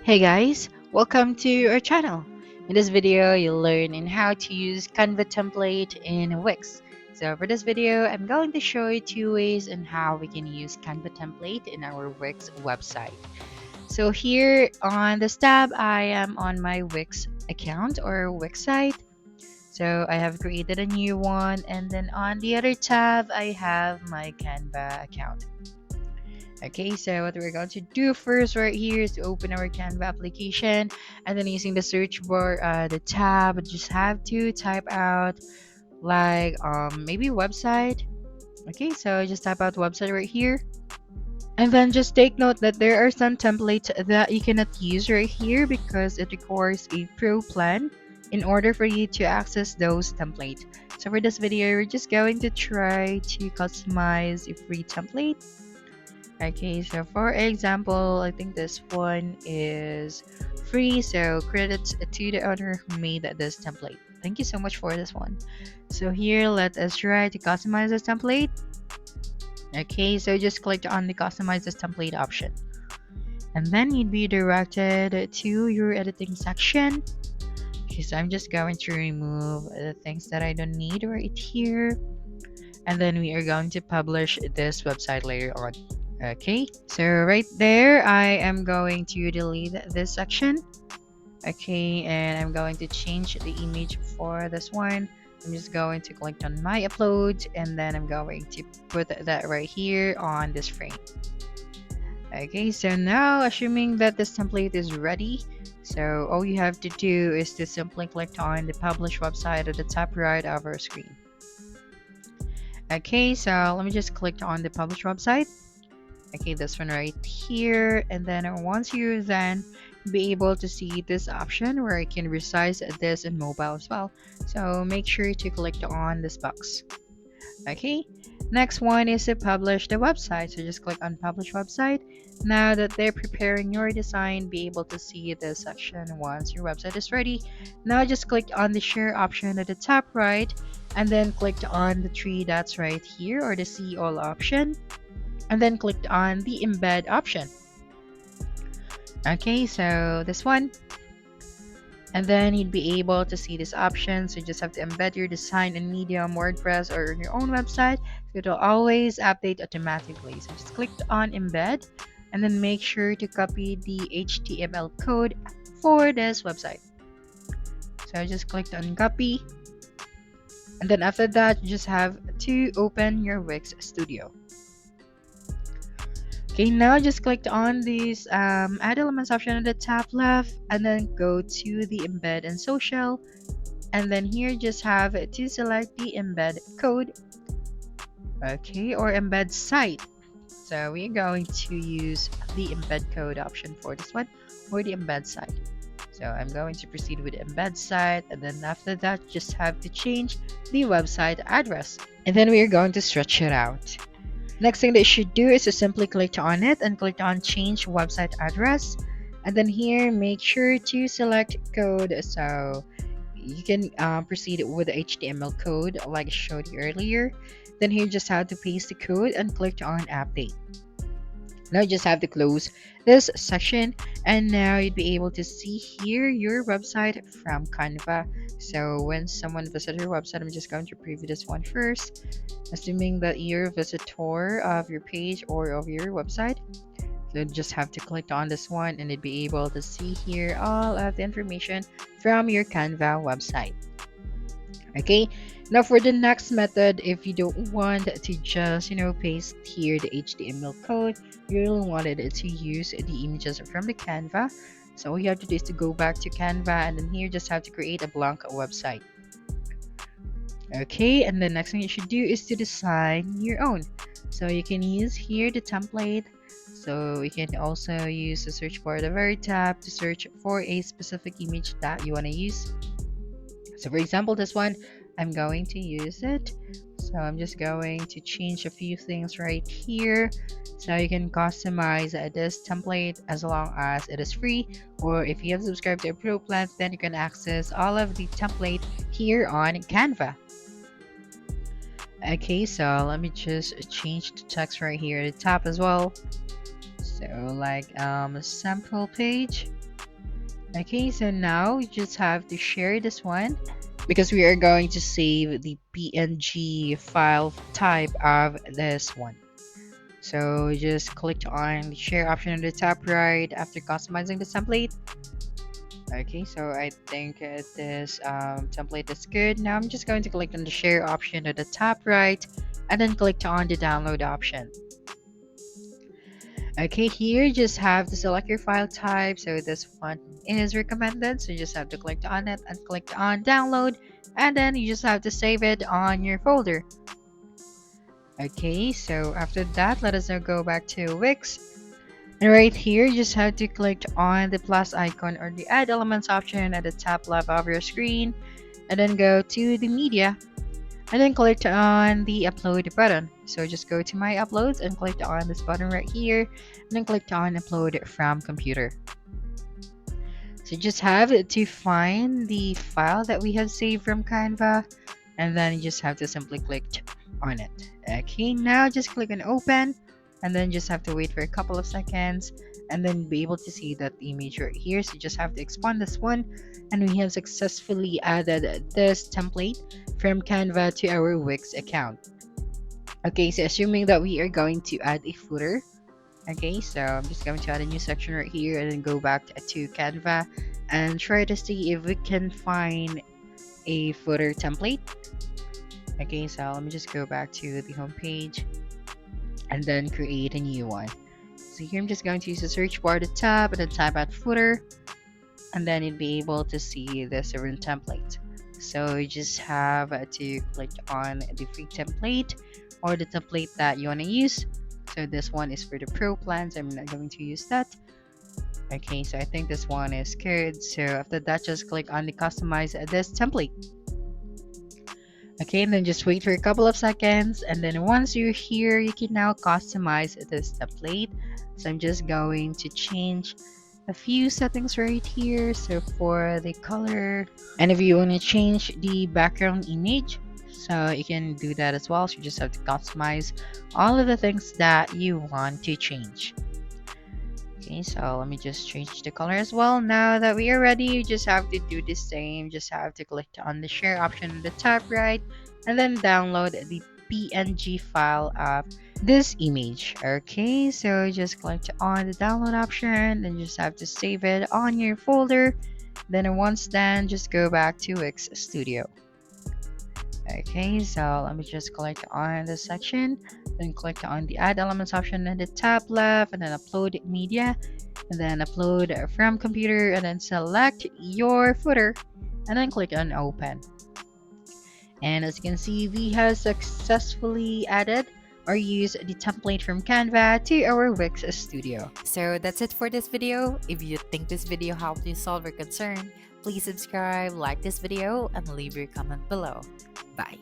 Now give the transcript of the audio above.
Hey guys, welcome to our channel. In this video, you'll learn in how to use Canva template in Wix. So for this video, I'm going to show you two ways on how we can use Canva template in our Wix website. So here on this tab, I am on my Wix account or Wix site. So I have created a new one, and then on the other tab, I have my Canva account. Okay, so what we're going to do first right here is to open our Canva application, and then using the search bar, the tab, just have to type out like maybe website. Okay, so just type out website right here, and then just take note that there are some templates that you cannot use right here because it requires a pro plan in order for you to access those templates. So for this video, we're just going to try to customize a free template. Okay, so for example, I think this one is free, so credits to the owner who made this template. Thank you so much for this one. So here, let us try to customize this template. Okay, so just click on the customize this template option. And then you'd be directed to your editing section. Okay, so I'm just going to remove the things that I don't need right here. And then we are going to publish this website later on. Okay, so right there, I am going to delete this section. Okay, and I'm going to change the image for this one. I'm just going to click on my upload, and then I'm going to put that right here on this frame. Okay, so now assuming that this template is ready, so all you have to do is to simply click on the publish website at the top right of our screen. Okay, so let me just click on the publish website. Okay, this one right here, and then once you then be able to see this option where I can resize this in mobile as well, so make sure to click on this box. Okay, next one is to publish the website, so just click on publish website. Now that they're preparing your design, be able to see this section once your website is ready. Now just click on the share option at the top right, and then click on the three dots right here, or the see all option, and then clicked on the embed option. Okay, so this one, and then you'd be able to see this option. So you just have to embed your design in Medium, WordPress, or on your own website, so it'll always update automatically. So just click on embed, and then make sure to copy the HTML code for this website. So I just clicked on copy, and then after that, you just have to open your Wix Studio. Okay, now just click on this add elements option at the top left, and then go to the embed and social, and then here just have to select the embed code, okay, or embed site. So we're going to use the embed code option for this one, or the embed site. So I'm going to proceed with embed site, and then after that just have to change the website address, and then we're going to stretch it out. Next thing that you should do is to simply click on it and click on change website address, and then here make sure to select code, so you can proceed with the HTML code like I showed you earlier. Then here just have to paste the code and click on update. Now you just have to close this section, and now you'd be able to see here your website from Canva. So when someone visits your website, I'm just going to preview this one first, assuming that you're a visitor of your page or of your website. So just have to click on this one, and you'd be able to see here all of the information from your Canva website. Okay, now for the next method, if you don't want to just paste here the HTML code, you really wanted to use the images from the Canva, so all you have to do is to go back to Canva, and then here just have to create a blank website. Okay, and the next thing you should do is to design your own. So you can use here the template, so you can also use the search bar at the very top to search for a specific image that you want to use. So for example, this one, I'm going to use it. So I'm just going to change a few things right here. So you can customize this template as long as it is free, or if you have subscribed to a pro plan, then you can access all of the template here on Canva. Okay, so let me just change the text right here at the top as well. So like a sample page. Okay, so now you just have to share this one because we are going to save the PNG file type of this one. So just click on the share option on the top right after customizing the template. Okay, so I think this template is good. Now I'm just going to click on the share option at the top right and then click on the download option. Okay, here you just have to select your file type. So this one is recommended. So you just have to click on it and click on download. And then you just have to save it on your folder. Okay, so after that, let us now go back to Wix. And right here, you just have to click on the plus icon or the add elements option at the top left of your screen. And then go to the media. And then click on the upload button. So just go to my uploads and click on this button right here. And then click on upload from computer. So just have to find the file that we have saved from Canva. And then you just have to simply click on it. Okay, now just click on open. And then just have to wait for a couple of seconds. And then be able to see that image right here. So you just have to expand this one. And we have successfully added this template from Canva to our Wix account. Okay, so assuming that we are going to add a footer. Okay, so I'm just going to add a new section right here and then go back to Canva and try to see if we can find a footer template. Okay, so let me just go back to the home page and then create a new one. So here I'm just going to use the search bar at the top and then type out footer, and then you'll be able to see the certain template. So you just have to click on the free template or the template that you want to use. So this one is for the pro plans. I'm not going to use that. Okay, so I think this one is good. So after that, just click on the customize this template. Okay, and then just wait for a couple of seconds, and then once you're here, you can now customize this template. So I'm just going to change a few settings right here. So for the color, and if you want to change the background image, so you can do that as well. So you just have to customize all of the things that you want to change. Okay, so let me just change the color as well. Now that we are ready, you just have to do the same. Just have to click on the share option on the top right and then download the PNG file of this image. Okay, so just click on the download option and just have to save it on your folder. Then once done, just go back to Wix Studio. Okay, so let me just click on this section, then click on the add elements option at the top left, and then upload media, and then upload from computer, and then select your footer, and then click on open. And as you can see, we have successfully added or used the template from Canva to our Wix Studio. So that's it for this video. If you think this video helped you solve your concern, please subscribe, like this video, and leave your comment below. Bye.